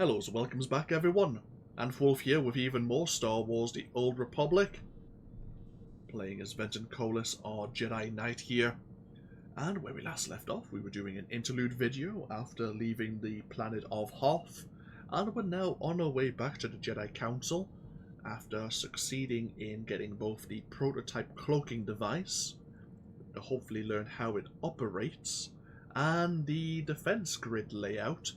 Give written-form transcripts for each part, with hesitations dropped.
Hello, and welcomes back everyone. AnthWolf here with even more Star Wars The Old Republic. Playing as Venton Koliss, our Jedi Knight here. And where we last left off, we were doing an interlude video after leaving the planet of Hoth. And we're now on our way back to the Jedi Council after succeeding in getting both the prototype cloaking device, to hopefully learn how it operates, and the defense grid layout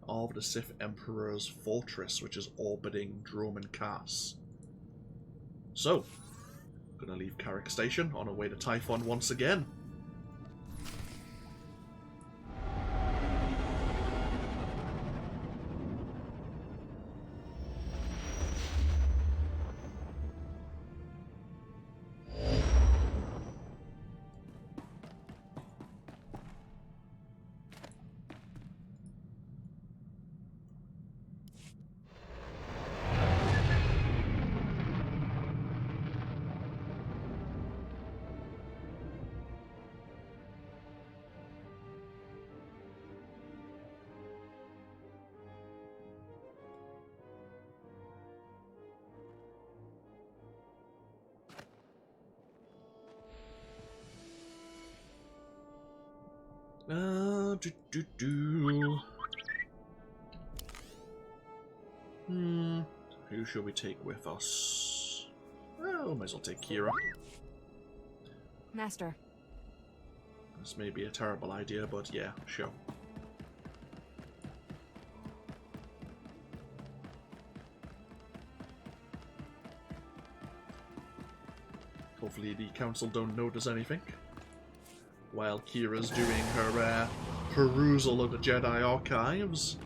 of the Sith Emperor's fortress, which is orbiting Dromund Kaas. So, gonna leave Carrick Station on our way to Tython once again. Who should we take with us? Oh, might as well take Kira. Master. This may be a terrible idea, but yeah, sure. Hopefully the council don't notice anything while Kira's doing her perusal of the Jedi archives.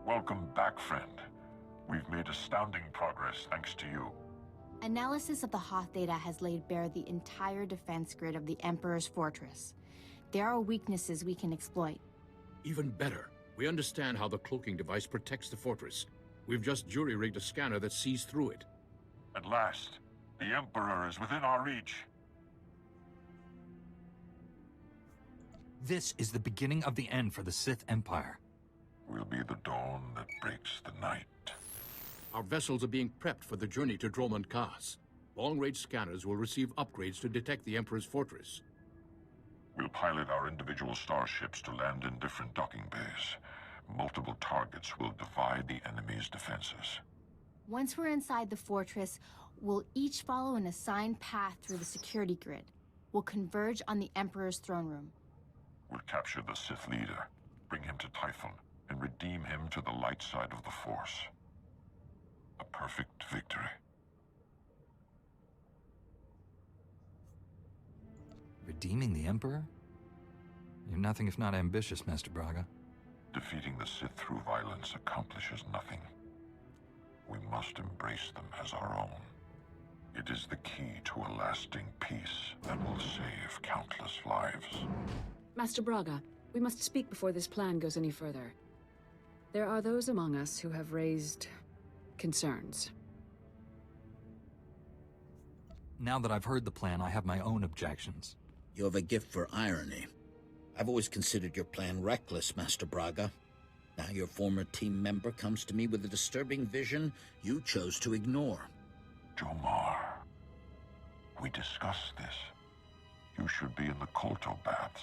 Welcome back, friend. We've made astounding progress thanks to you. Analysis of the Hoth data has laid bare the entire defense grid of the Emperor's fortress. There are weaknesses we can exploit. Even better, we understand how the cloaking device protects the fortress. We've just jury-rigged a scanner that sees through it. At last, the Emperor is within our reach. This is the beginning of the end for the Sith Empire. We'll be the dawn that breaks the night. Our vessels are being prepped for the journey to Dromund Kaas. Long-range scanners will receive upgrades to detect the Emperor's fortress. We'll pilot our individual starships to land in different docking bays. Multiple targets will divide the enemy's defenses. Once we're inside the fortress, we'll each follow an assigned path through the security grid. We'll converge on the Emperor's throne room. We'll capture the Sith leader, bring him to Tython, and redeem him to the light side of the Force. A perfect victory. Redeeming the Emperor? You're nothing if not ambitious, Master Braga. Defeating the Sith through violence accomplishes nothing. We must embrace them as our own. It is the key to a lasting peace that will save countless lives. Master Braga, we must speak before this plan goes any further. There are those among us who have raised concerns. Now that I've heard the plan, I have my own objections. You have a gift for irony. I've always considered your plan reckless, Master Braga. Now your former team member comes to me with a disturbing vision you chose to ignore. Jomar, we discussed this. You should be in the Kolto baths.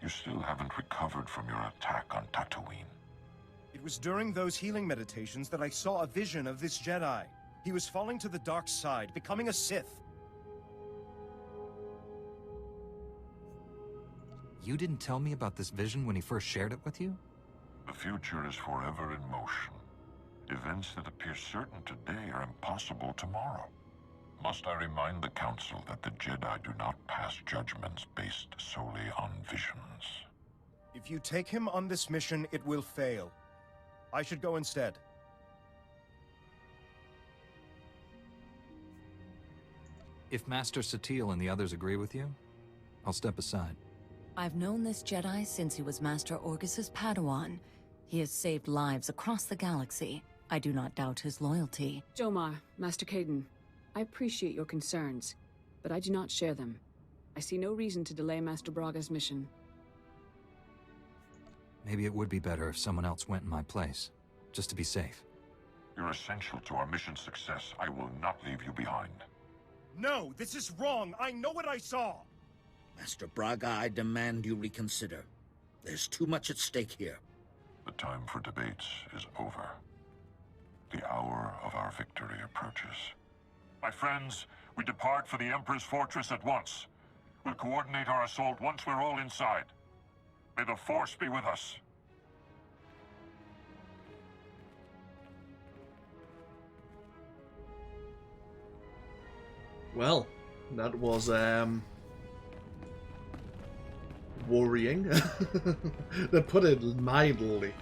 You still haven't recovered from your attack on Tatooine. It It was during those healing meditations that I saw a vision of this Jedi. He was falling to the dark side, becoming a Sith. You didn't tell me about this vision when he first shared it with you? The future is forever in motion. Events that appear certain today are impossible tomorrow. Must I remind the Council that the Jedi do not pass judgments based solely on visions? If you take him on this mission, it will fail. I should go instead. If Master Satele and the others agree with you, I'll step aside. I've known this Jedi since he was Master Orgus's Padawan. He has saved lives across the galaxy. I do not doubt his loyalty. Jomar, Master Caden, I appreciate your concerns, but I do not share them. I see no reason to delay Master Braga's mission. Maybe it would be better if someone else went in my place, just to be safe. You're essential to our mission's success. I will not leave you behind. No, this is wrong. I know what I saw. Master Braga, I demand you reconsider. There's too much at stake here. The time for debates is over. The hour of our victory approaches. My friends, we depart for the Emperor's fortress at once. We'll coordinate our assault once we're all inside. May the Force be with us. Well, that was worrying. They put it mildly.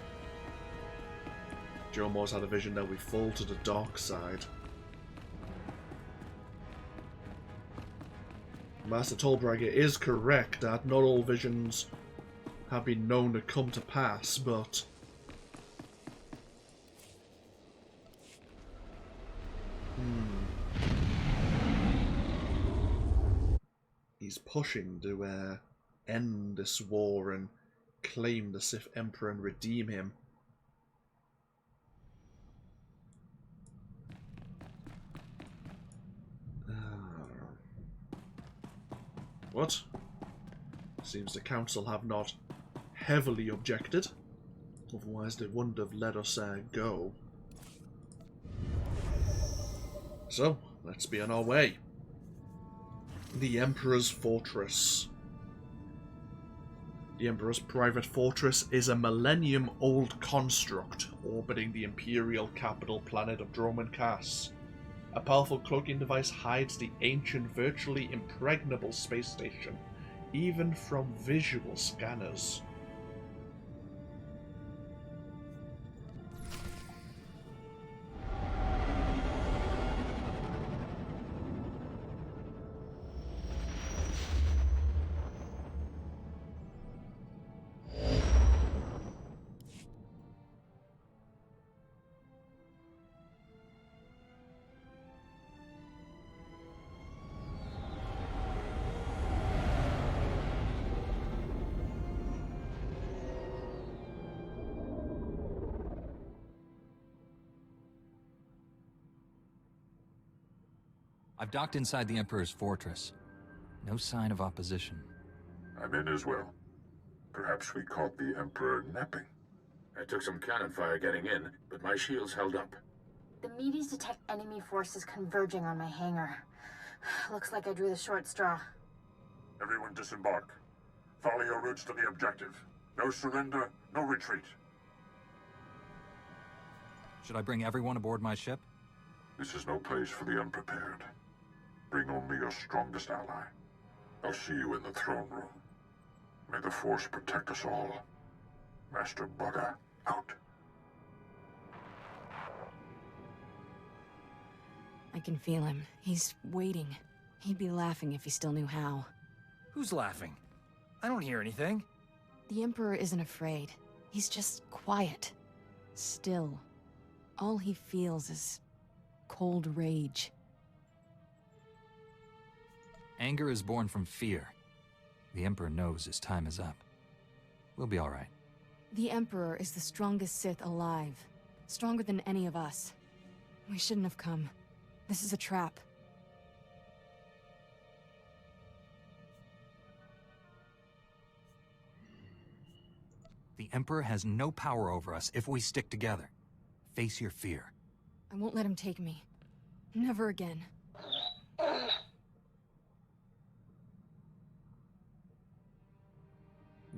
Jomar's had a vision that we fall to the dark side. Master Tolbraga is correct that not all visions have been known to come to pass, but he's pushing to end this war and claim the Sith Emperor and redeem him. What? Seems the Council have not heavily objected. Otherwise they wouldn't have let us go. So, let's be on our way. The Emperor's Fortress. The Emperor's private fortress is a millennium-old construct orbiting the Imperial capital planet of Dromund Kaas. A powerful cloaking device hides the ancient, virtually impregnable space station, even from visual scanners. I've docked inside the Emperor's fortress. No sign of opposition. I'm in as well. Perhaps we caught the Emperor napping. I took some cannon fire getting in, but my shields held up. The Medes detect enemy forces converging on my hangar. Looks like I drew the short straw. Everyone disembark. Follow your routes to the objective. No surrender, no retreat. Should I bring everyone aboard my ship? This is no place for the unprepared. Bring only your strongest ally. I'll see you in the throne room. May the Force protect us all. Master Braga, out. I can feel him. He's waiting. He'd be laughing if he still knew how. Who's laughing? I don't hear anything. The Emperor isn't afraid. He's just quiet. Still. All he feels is cold rage. Anger is born from fear. The Emperor knows his time is up. We'll be all right. The Emperor is the strongest Sith alive. Stronger than any of us. We shouldn't have come. This is a trap. The Emperor has no power over us if we stick together. Face your fear. I won't let him take me. Never again.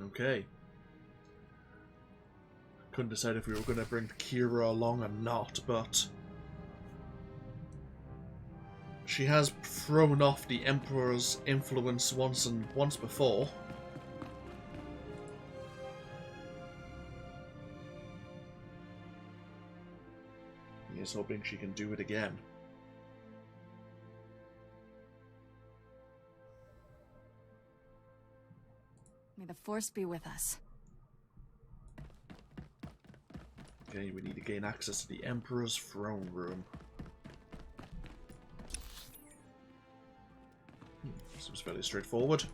Okay. Couldn't decide if we were going to bring Kira along or not, but she has thrown off the Emperor's influence once before. He's hoping she can do it again. May the Force be with us. Okay, we need to gain access to the Emperor's throne room. Seems fairly straightforward.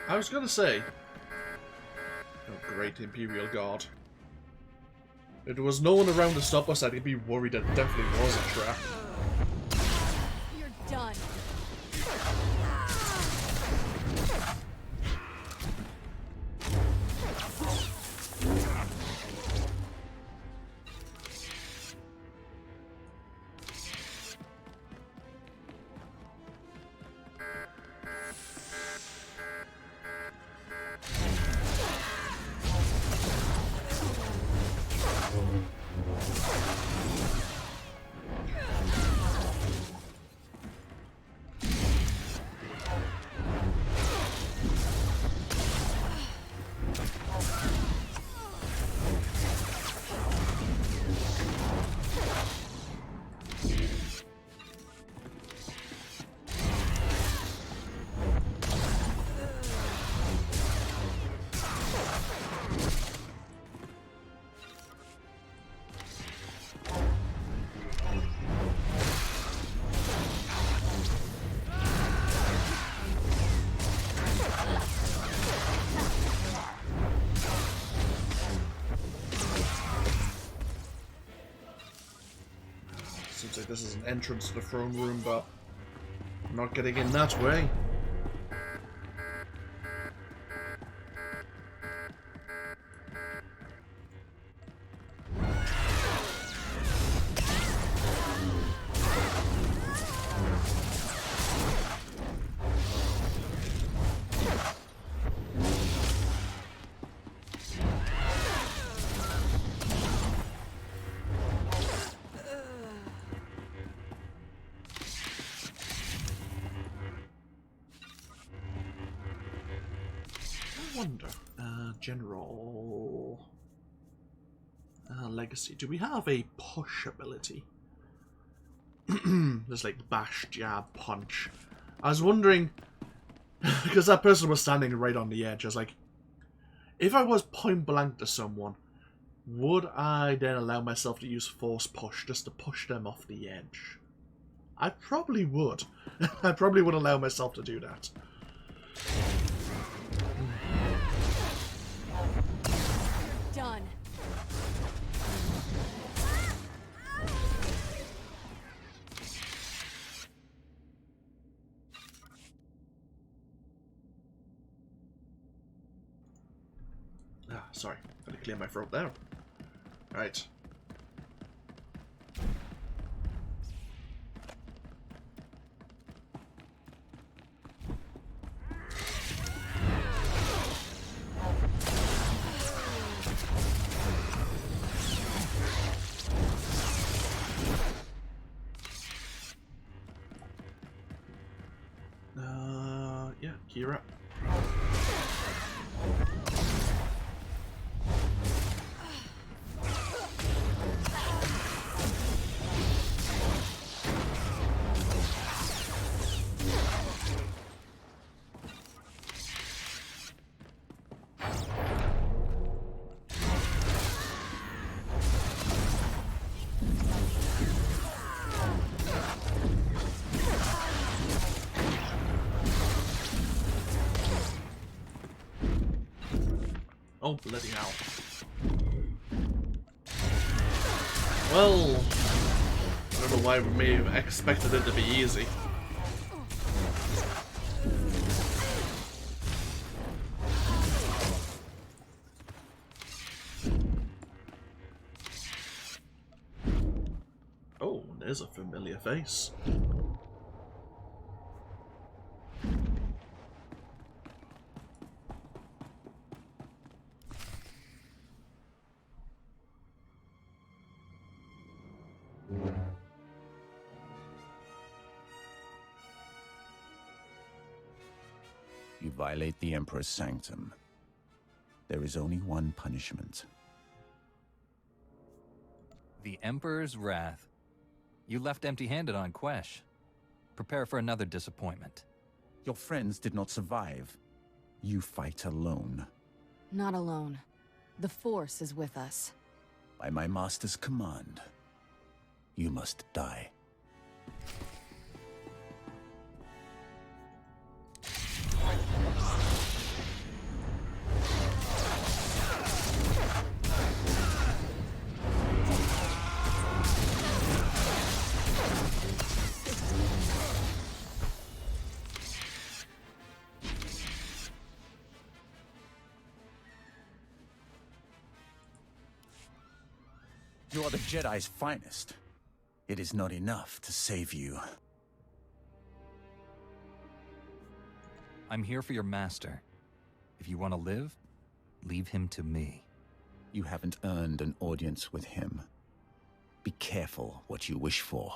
I was gonna say... Oh, great Imperial Guard. If there was no one around to stop us, I'd be worried it definitely was a trap. You're done. Seems like this is an entrance to the throne room, but I'm not getting in that way. General legacy. Do we have a push ability? There's like bash, jab, punch. I was wondering because that person was standing right on the edge. I was like, if I was point blank to someone, would I then allow myself to use force push just to push them off the edge? I probably would. I probably would allow myself to do that. Done. Ah, sorry. Had to clear my throat there. Right. Yeah, Kira. Oh, bloody hell. Well, I don't know why we may have expected it to be easy. Oh, there's a familiar face. You violate the Emperor's sanctum. There is only one punishment. The Emperor's wrath. You left empty-handed on Quesh. Prepare for another disappointment. Your friends did not survive. You fight alone. Not alone. The Force is with us. By my master's command, you must die. You are the Jedi's finest. It is not enough to save you. I'm here for your master. If you want to live, leave him to me. You haven't earned an audience with him. Be careful what you wish for.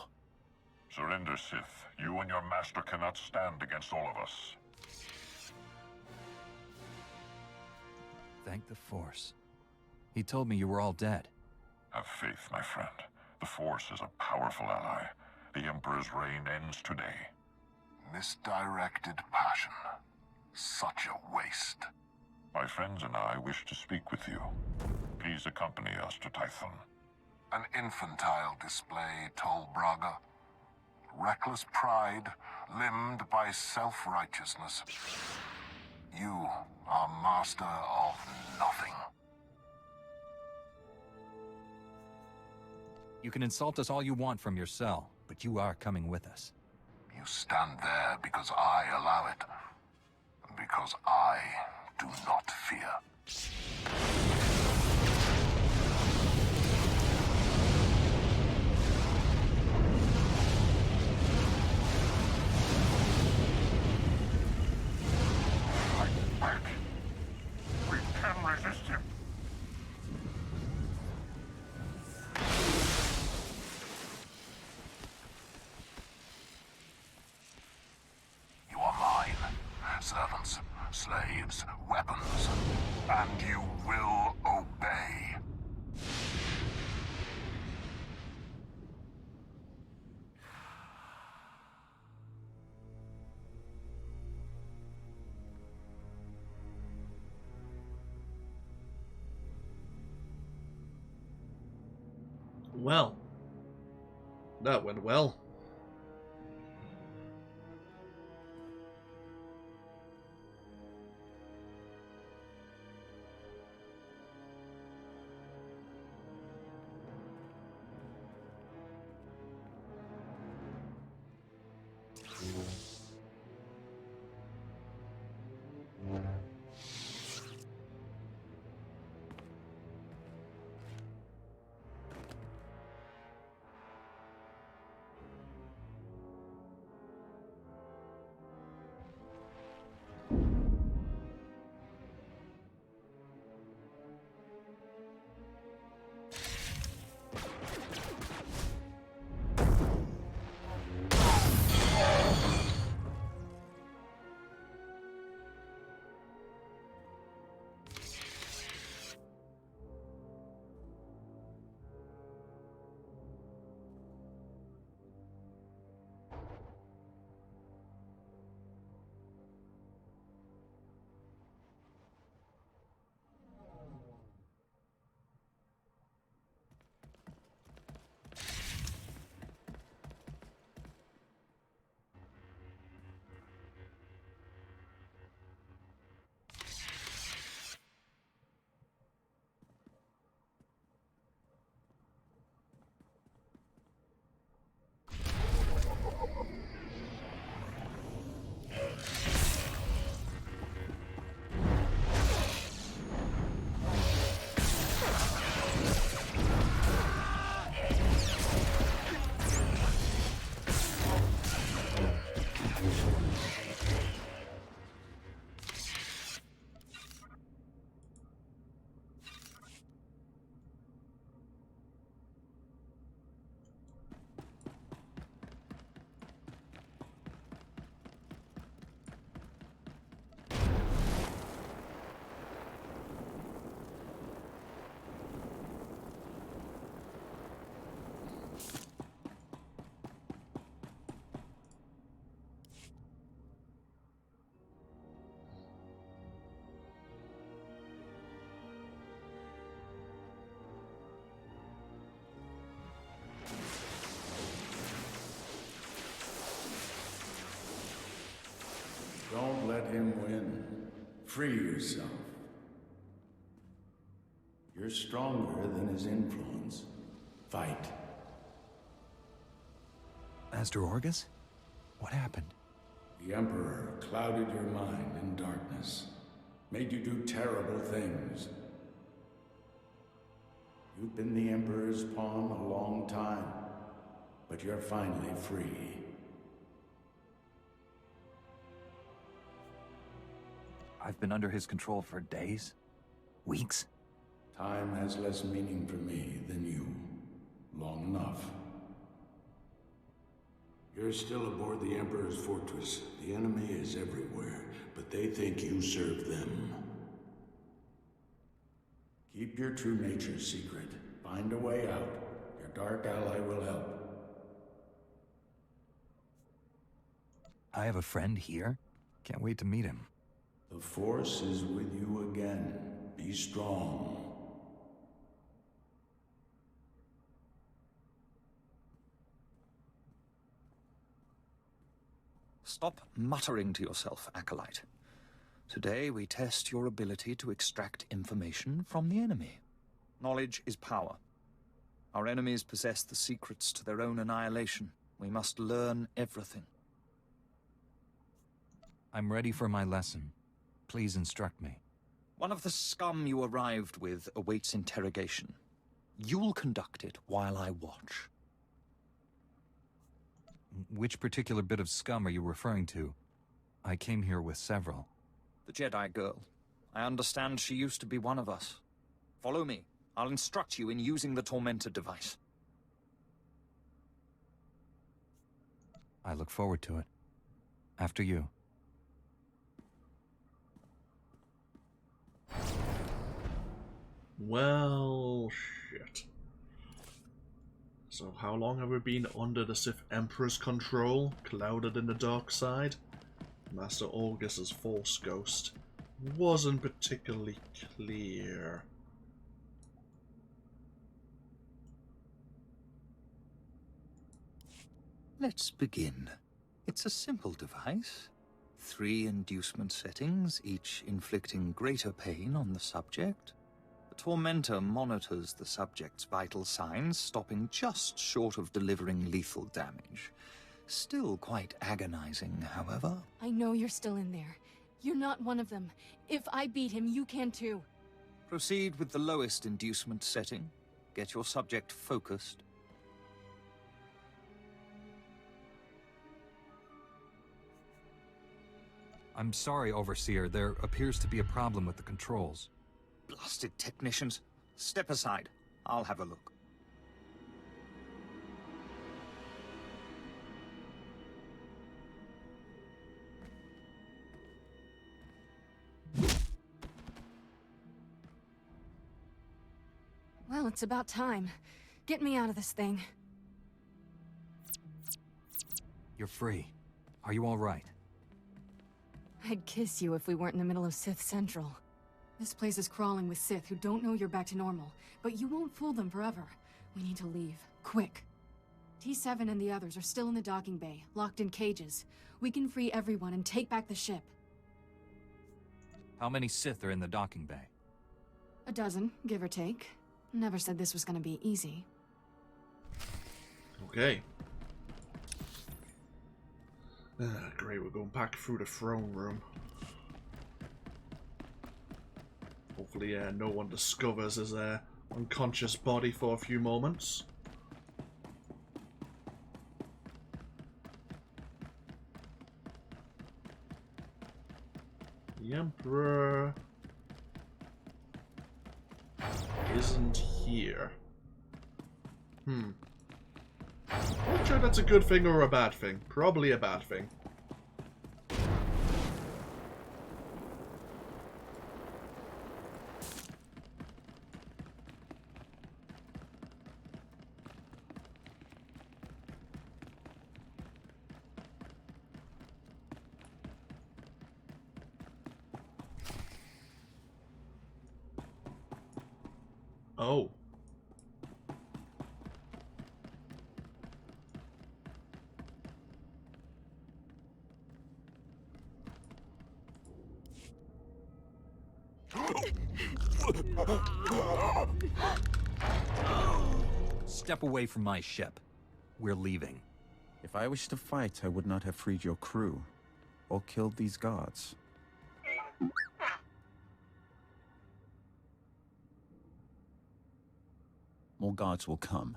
Surrender, Sith. You and your master cannot stand against all of us. Thank the Force. He told me you were all dead. Have faith, my friend. The Force is a powerful ally. The Emperor's reign ends today. Misdirected passion. Such a waste. My friends and I wish to speak with you. Please accompany us to Tython. An infantile display, Tol Braga. Reckless pride, limbed by self-righteousness. You are master of nothing. You can insult us all you want from your cell, but you are coming with us. You stand there because I allow it. Because I do not fear. Fight back. We can resist him. You are mine. Servants, slaves, weapons. And you will obey. Well, that went well. him win. Free yourself. You're stronger than his influence. Fight. Master Orgus? What happened? The Emperor clouded your mind in darkness. Made you do terrible things. You've been the Emperor's pawn a long time, but you're finally free. I've been under his control for days? Weeks? Time has less meaning for me than you. Long enough. You're still aboard the Emperor's fortress. The enemy is everywhere, but they think you serve them. Keep your true nature secret. Find a way out. Your dark ally will help. I have a friend here? Can't wait to meet him. The Force is with you again. Be strong. Stop muttering to yourself, Acolyte. Today we test your ability to extract information from the enemy. Knowledge is power. Our enemies possess the secrets to their own annihilation. We must learn everything. I'm ready for my lesson. Please instruct me. One of the scum you arrived with awaits interrogation. You'll conduct it while I watch. Which particular bit of scum are you referring to? I came here with several. The Jedi girl. I understand she used to be one of us. Follow me. I'll instruct you in using the Tormentor device. I look forward to it. After you. Well, shit. So how long have we been under the Sith Emperor's control, clouded in the dark side? Master Orgus's Force Ghost wasn't particularly clear. Let's begin. It's a simple device. 3 inducement settings, each inflicting greater pain on the subject. The Tormentor monitors the subject's vital signs, stopping just short of delivering lethal damage. Still quite agonizing, however. I know you're still in there. You're not one of them. If I beat him, you can too. Proceed with the lowest inducement setting. Get your subject focused. I'm sorry, Overseer. There appears to be a problem with the controls. Blasted technicians. Step aside. I'll have a look. Well, it's about time. Get me out of this thing. You're free. Are you all right? I'd kiss you if we weren't in the middle of Sith Central. This place is crawling with Sith who don't know you're back to normal, but you won't fool them forever. We need to leave. Quick. T7 and the others are still in the docking bay, locked in cages. We can free everyone and take back the ship. How many Sith are in the docking bay? A dozen, give or take. Never said this was gonna be easy. Okay. Great, we're going back through the throne room. Hopefully no one discovers his unconscious body for a few moments. The Emperor isn't here. Not sure that's a good thing or a bad thing. Probably a bad thing. Oh. Step away from my ship. We're leaving. If I wished to fight, I would not have freed your crew, or killed these guards. More guards will come.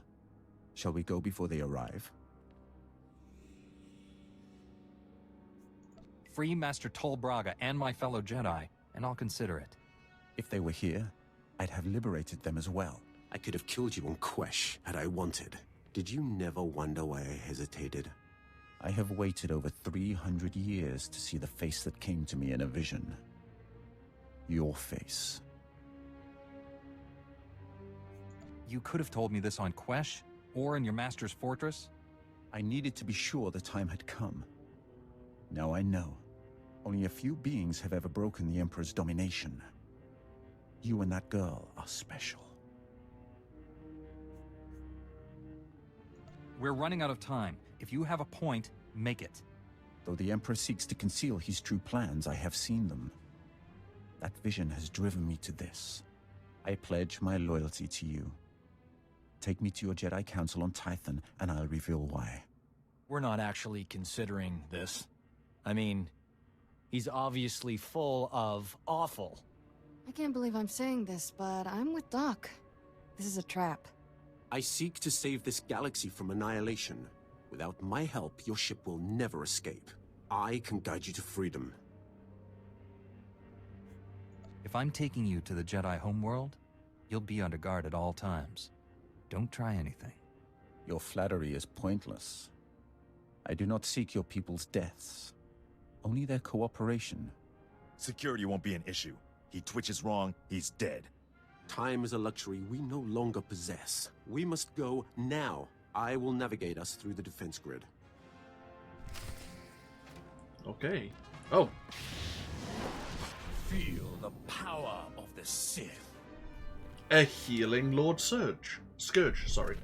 Shall we go before they arrive? Free Master Tol Braga and my fellow Jedi, and I'll consider it. If they were here, I'd have liberated them as well. I could have killed you on Quesh had I wanted. Did you never wonder why I hesitated? I have waited over 300 years to see the face that came to me in a vision. Your face. You could have told me this on Quesh, or in your master's fortress. I needed to be sure the time had come. Now I know. Only a few beings have ever broken the Emperor's domination. You and that girl are special. We're running out of time. If you have a point, make it. Though the Emperor seeks to conceal his true plans, I have seen them. That vision has driven me to this. I pledge my loyalty to you. Take me to your Jedi Council on Tython, and I'll reveal why. We're not actually considering this. I mean, he's obviously full of awful. I can't believe I'm saying this, but I'm with Doc. This is a trap. I seek to save this galaxy from annihilation. Without my help, your ship will never escape. I can guide you to freedom. If I'm taking you to the Jedi homeworld, you'll be under guard at all times. Don't try anything. Your flattery is pointless. I do not seek your people's deaths, only their cooperation. Security won't be an issue. He twitches wrong, he's dead. Time is a luxury we no longer possess. We must go now. I will navigate us through the defense grid. Okay. Oh. Feel the power of the Sith. A healing Lord Scourge, sorry.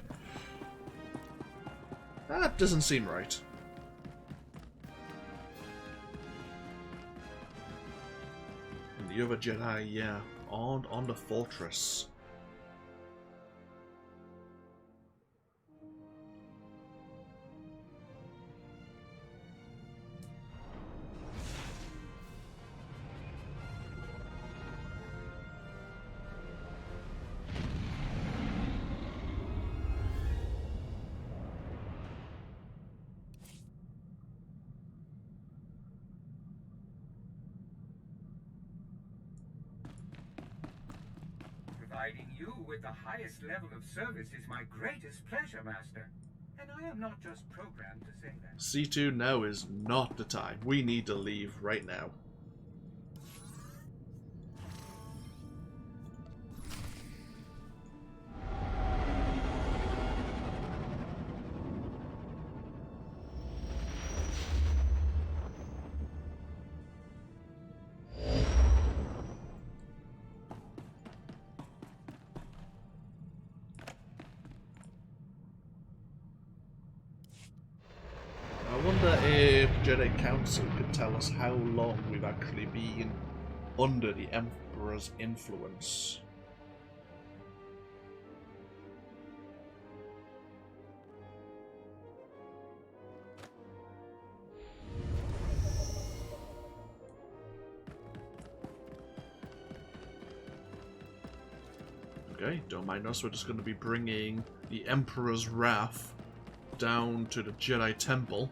That doesn't seem right. And the other Jedi, yeah, on the fortress. Providing you with the highest level of service is my greatest pleasure, Master. And I am not just programmed to say that. C2, now is not the time. We need to leave right now. I wonder if Jedi Council could tell us how long we've actually been under the Emperor's influence. Okay, don't mind us, we're just going to be bringing the Emperor's Wrath down to the Jedi Temple.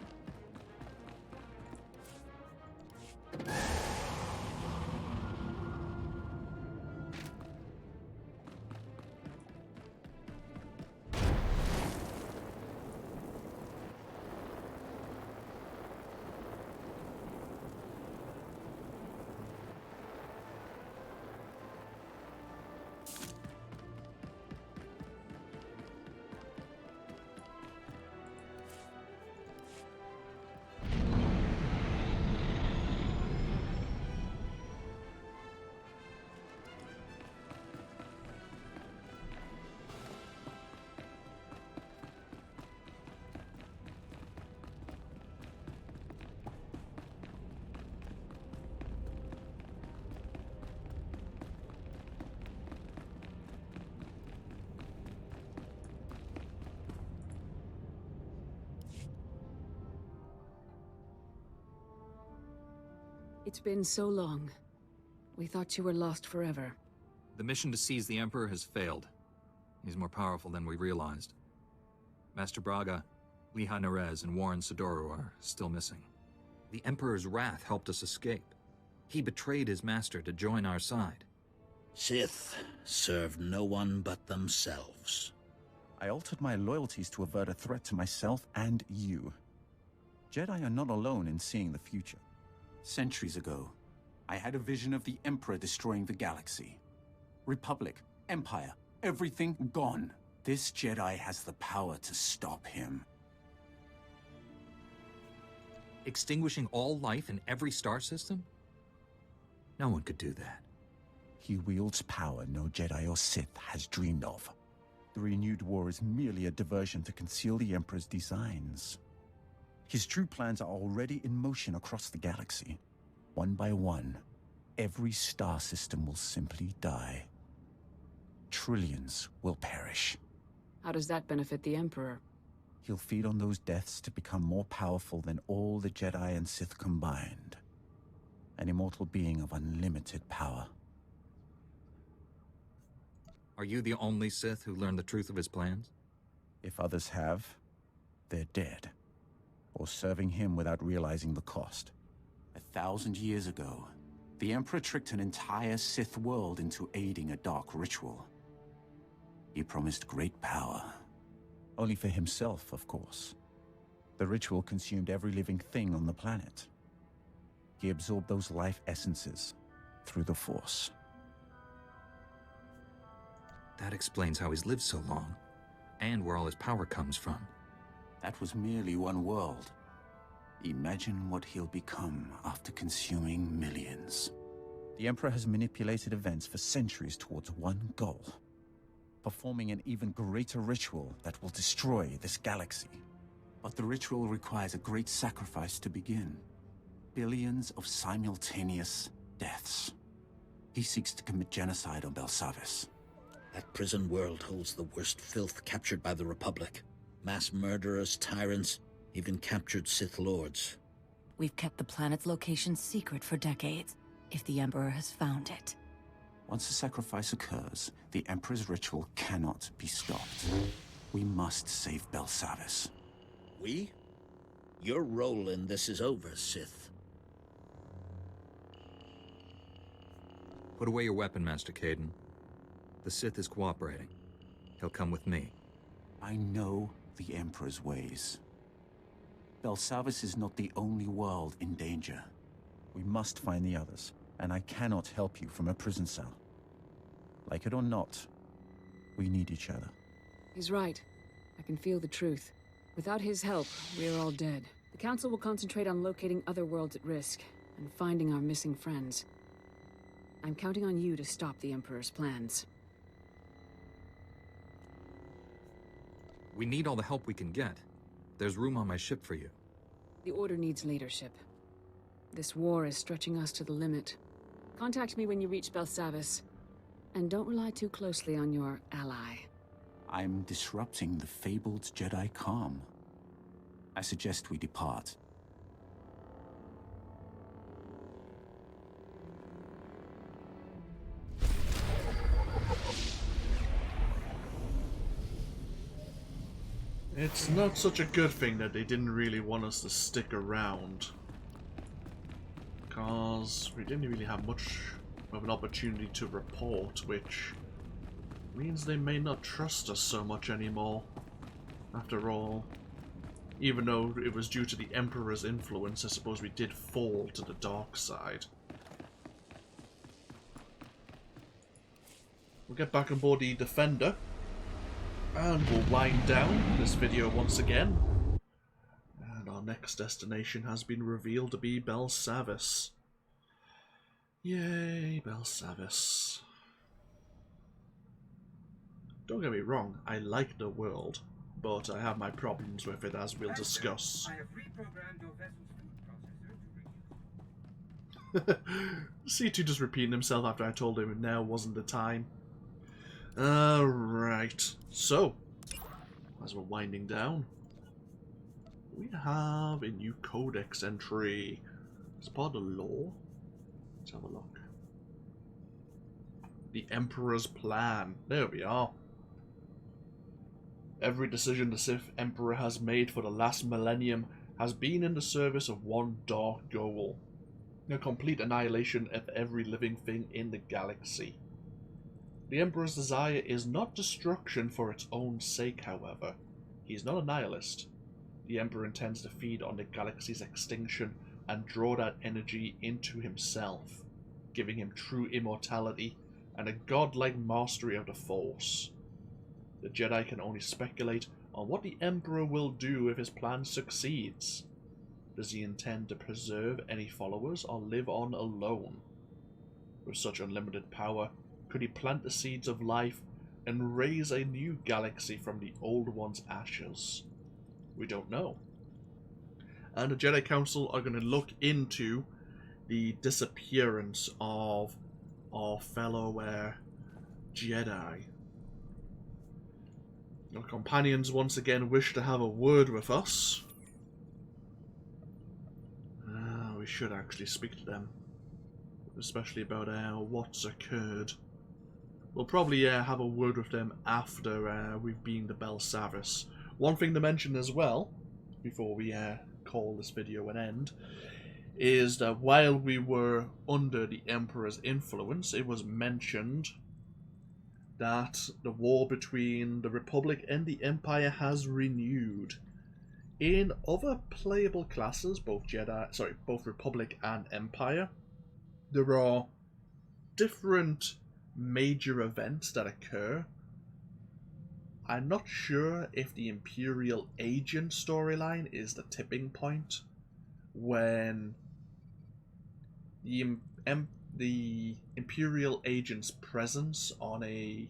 It's been so long. We thought you were lost forever. The mission to seize the Emperor has failed. He's more powerful than we realized. Master Braga, Liha Nerez, and Warren Sidoru are still missing. The Emperor's wrath helped us escape. He betrayed his master to join our side. Sith serve no one but themselves. I altered my loyalties to avert a threat to myself and you. Jedi are not alone in seeing the future. Centuries ago, I had a vision of the Emperor destroying the galaxy. Republic, Empire, everything gone. This Jedi has the power to stop him. Extinguishing all life in every star system? No one could do that. He wields power no Jedi or Sith has dreamed of. The renewed war is merely a diversion to conceal the Emperor's designs. His true plans are already in motion across the galaxy. One by one, every star system will simply die. Trillions will perish. How does that benefit the Emperor? He'll feed on those deaths to become more powerful than all the Jedi and Sith combined. An immortal being of unlimited power. Are you the only Sith who learned the truth of his plans? If others have, they're dead. Or serving him without realizing the cost. 1,000 years ago, the Emperor tricked an entire Sith world into aiding a dark ritual. He promised great power. Only for himself, of course. The ritual consumed every living thing on the planet. He absorbed those life essences through the Force. That explains how he's lived so long, and where all his power comes from. That was merely one world. Imagine what he'll become after consuming millions. The Emperor has manipulated events for centuries towards one goal. Performing an even greater ritual that will destroy this galaxy. But the ritual requires a great sacrifice to begin. Billions of simultaneous deaths. He seeks to commit genocide on Belsavis. That prison world holds the worst filth captured by the Republic. Mass murderers, tyrants, even captured Sith Lords. We've kept the planet's location secret for decades, if the Emperor has found it. Once the sacrifice occurs, the Emperor's ritual cannot be stopped. We must save Belsavis. We? Your role in this is over, Sith. Put away your weapon, Master Caden. The Sith is cooperating. He'll come with me. I know the Emperor's ways. Belsavis is not the only world in danger. We must find the others, and I cannot help you from a prison cell. Like it or not, we need each other. He's right. I can feel the truth. Without his help, we're all dead. The Council will concentrate on locating other worlds at risk, and finding our missing friends. I'm counting on you to stop the Emperor's plans. We need all the help we can get. There's room on my ship for you. The Order needs leadership. This war is stretching us to the limit. Contact me when you reach Belsavis. And don't rely too closely on your ally. I'm disrupting the fabled Jedi calm. I suggest we depart. It's not such a good thing that they didn't really want us to stick around. Because we didn't really have much of an opportunity to report, which means they may not trust us so much anymore. After all, even though it was due to the Emperor's influence, I suppose we did fall to the dark side. We'll get back on board the Defender. And we'll wind down this video once again. And our next destination has been revealed to be Belsavis. Yay, Belsavis. Don't get me wrong, I like the world, but I have my problems with it, as we'll discuss. I have reprogrammed your vessel's food processor to C2 just repeating himself after I told him now wasn't the time. Alright, so, as we're winding down, we have a new codex entry. As part of the law, Let's have a look. The Emperor's plan. There we are. Every decision the Sith Emperor has made for the last millennium has been in the service of one dark goal. The complete annihilation of every living thing in the galaxy. The Emperor's desire is not destruction for its own sake, however. He is not a nihilist. The Emperor intends to feed on the galaxy's extinction and draw that energy into himself, giving him true immortality and a godlike mastery of the Force. The Jedi can only speculate on what the Emperor will do if his plan succeeds. Does he intend to preserve any followers or live on alone? With such unlimited power, could he plant the seeds of life and raise a new galaxy from the old one's ashes? We don't know. And the Jedi Council are going to look into the disappearance of our fellow Jedi. Our companions once again wish to have a word with us. We should actually speak to them, especially about what's occurred. We'll probably have a word with them after we've been to Belsavis. One thing to mention as well, before we call this video an end, is that while we were under the Emperor's influence, it was mentioned that the war between the Republic and the Empire has renewed. In other playable classes, both Republic and Empire, there are different major events that occur. I'm not sure if the Imperial Agent storyline is the tipping point when the Imperial Agent's presence on a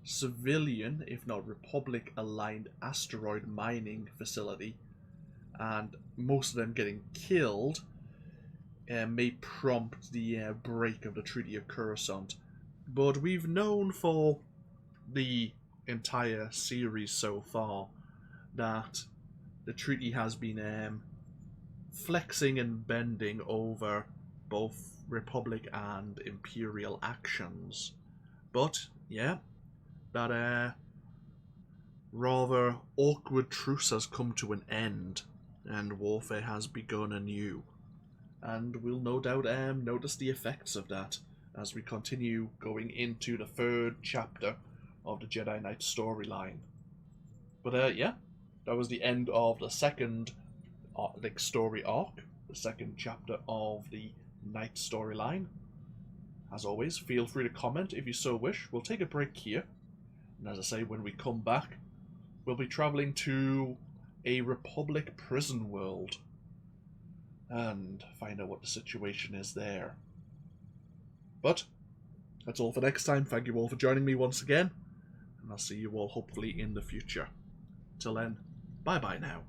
civilian, if not Republic-aligned asteroid mining facility, and most of them getting killed, may prompt the break of the Treaty of Coruscant. But we've known for the entire series so far that the treaty has been flexing and bending over both Republic and Imperial actions. But, yeah, that rather awkward truce has come to an end, and warfare has begun anew. And we'll no doubt notice the effects of that as we continue going into the third chapter of the Jedi Knight storyline. But yeah, that was the end of the second story arc, the second chapter of the Knight storyline. As always, feel free to comment if you so wish. We'll take a break here, and as I say, when we come back, we'll be travelling to a Republic prison world and find out what the situation is there. But that's all for next time. Thank you all for joining me once again, and I'll see you all hopefully in the future. Till then, bye bye now.